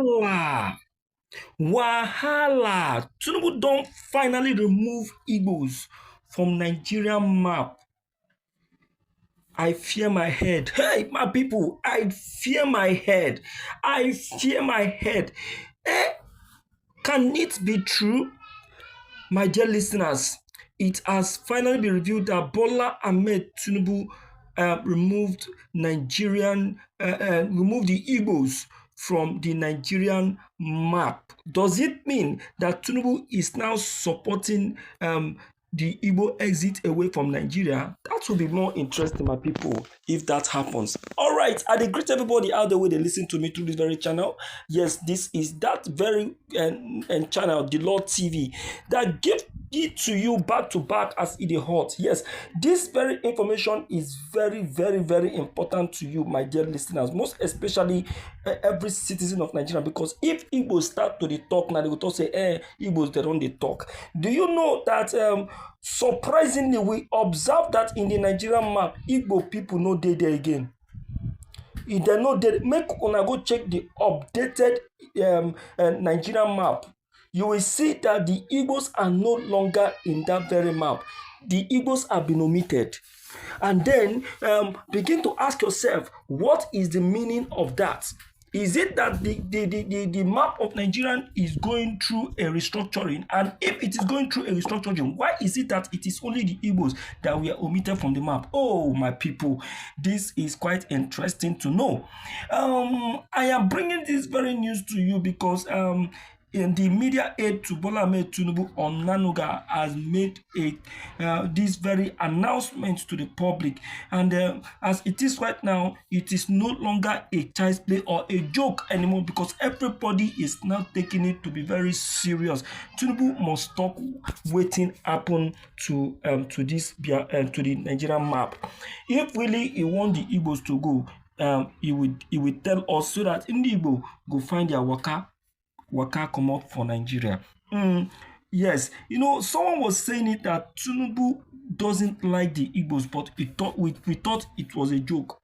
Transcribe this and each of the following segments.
Wahala. Wahala. Tinubu don't finally remove Igbos from Nigerian map. I fear my head. Hey, my people, I fear my head. I fear my head. Eh, can it be true? My dear listeners, it has finally been revealed that Bola Ahmed Tinubu removed the Igbos from the Nigerian map. Does it mean that Tinubu is now supporting the Igbo exit away from Nigeria? That will be more interesting, my people, if that happens. All right, I greet everybody out there where they listen to me through this very channel. Yes, this is that very channel, the Lord TV, that give it to you back to back as it is hot. Yes, this very information is very, very, very important to you, my dear listeners, most especially every citizen of Nigeria, because if Igbos start to talk now, they will talk say, Igbos, they don't talk. Do you know that surprisingly, we observe that in the Nigerian map, Igbo people no dey there again. If they no dey, make una go check the updated Nigerian map. You will see that the Igbos are no longer in that very map. The Igbos have been omitted. And then begin to ask yourself, what is the meaning of that? Is it that the map of Nigeria is going through a restructuring? And if it is going through a restructuring, why is it that it is only the Igbos that were omitted from the map? Oh, my people, this is quite interesting to know. I am bringing this very news to you because in the media aid to Bola Ahmed Tinubu on Nanuga has made this very announcement to the public, and as it is right now, it is no longer a child's play or a joke anymore, because everybody is now taking it to be very serious. Tinubu must stop waiting happen to this to the Nigerian map. If really he want the Igbos to go, he will tell us so that in the Igbo go find their waka come up for Nigeria. Yes, you know, someone was saying it that Tinubu doesn't like the Igbos, but we thought it was a joke.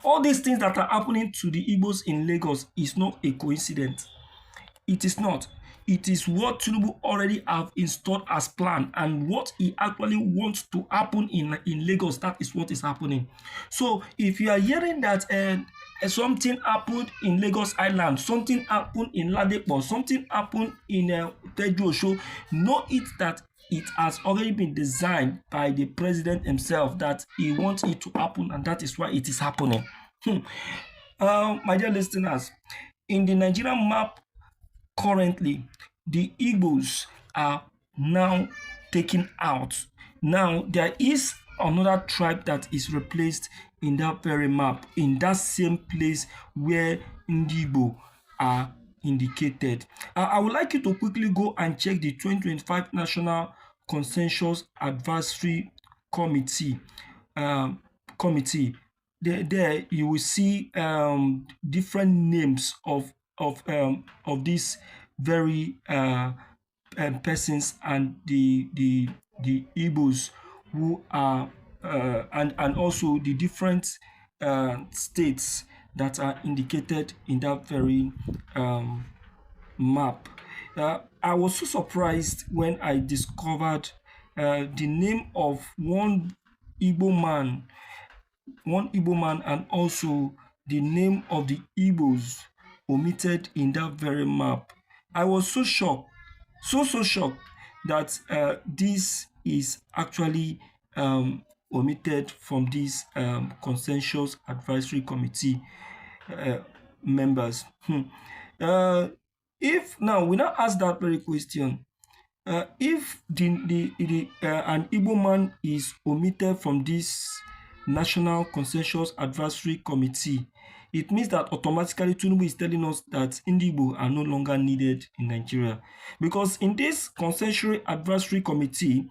All these things that are happening to the Igbos in Lagos is not a coincidence. It is not. It is what Tinubu already have installed as plan, and what he actually wants to happen in Lagos. That is what is happening. So if you are hearing that something happened in Lagos Island, something happened in Ladepo, something happened in Teju, know it that it has already been designed by the president himself, that he wants it to happen, and that is why it is happening. My dear listeners, in the Nigerian map currently, the Igbos are now taken out. Now there is another tribe that is replaced in that very map, in that same place where Igbo are indicated. I would like you to quickly go and check the 2025 National Consensus Advisory Committee. There you will see different names of these very persons, and the Igbos who are and also the different states that are indicated in that very map. I was so surprised when I discovered the name of one Igbo man, and also the name of the Igbos omitted in that very map. I was so shocked, so shocked that this is actually omitted from this Consensus Advisory Committee members. If now we now ask that very question, if an Igbo man is omitted from this National Consensus Advisory Committee, it means that automatically Tinubu is telling us that Igbo are no longer needed in Nigeria. Because in this Consensus Advisory Committee,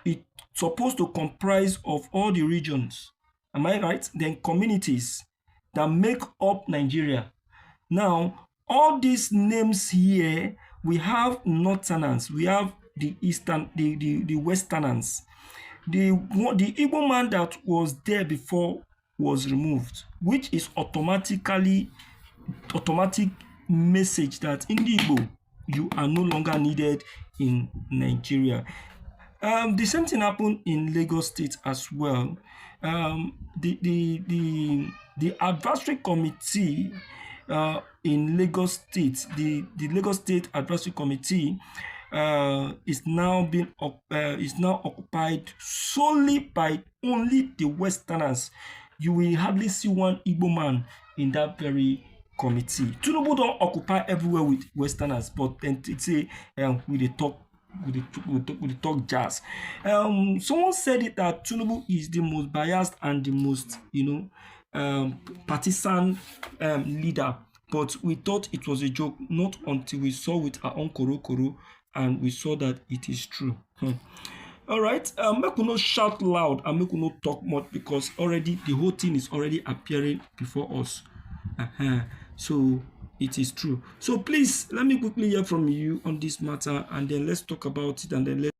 it's supposed to comprise of all the regions, am I right? Then communities that make up Nigeria. Now, all these names here, we have Northerners, we have the Eastern, the Westerners. The Igbo man that was there before was removed, which is automatic message that in the Igbo, you are no longer needed in Nigeria. The same thing happened in Lagos State as well. The advisory committee in Lagos State, the Lagos State Advisory Committee is now occupied solely by only the Westerners. You will hardly see one Igbo man in that very committee. Tinubu don't occupy everywhere with Westerners, but then they say we dey talk we talk jazz. Someone said it that Tinubu is the most biased and the most partisan leader, but we thought it was a joke, not until we saw with our own koro and we saw that it is true. All right, make we no shout loud and make we no talk much, because already the whole thing is already appearing before us. So it is true. So please let me quickly hear from you on this matter, and then let's talk about it, and then let's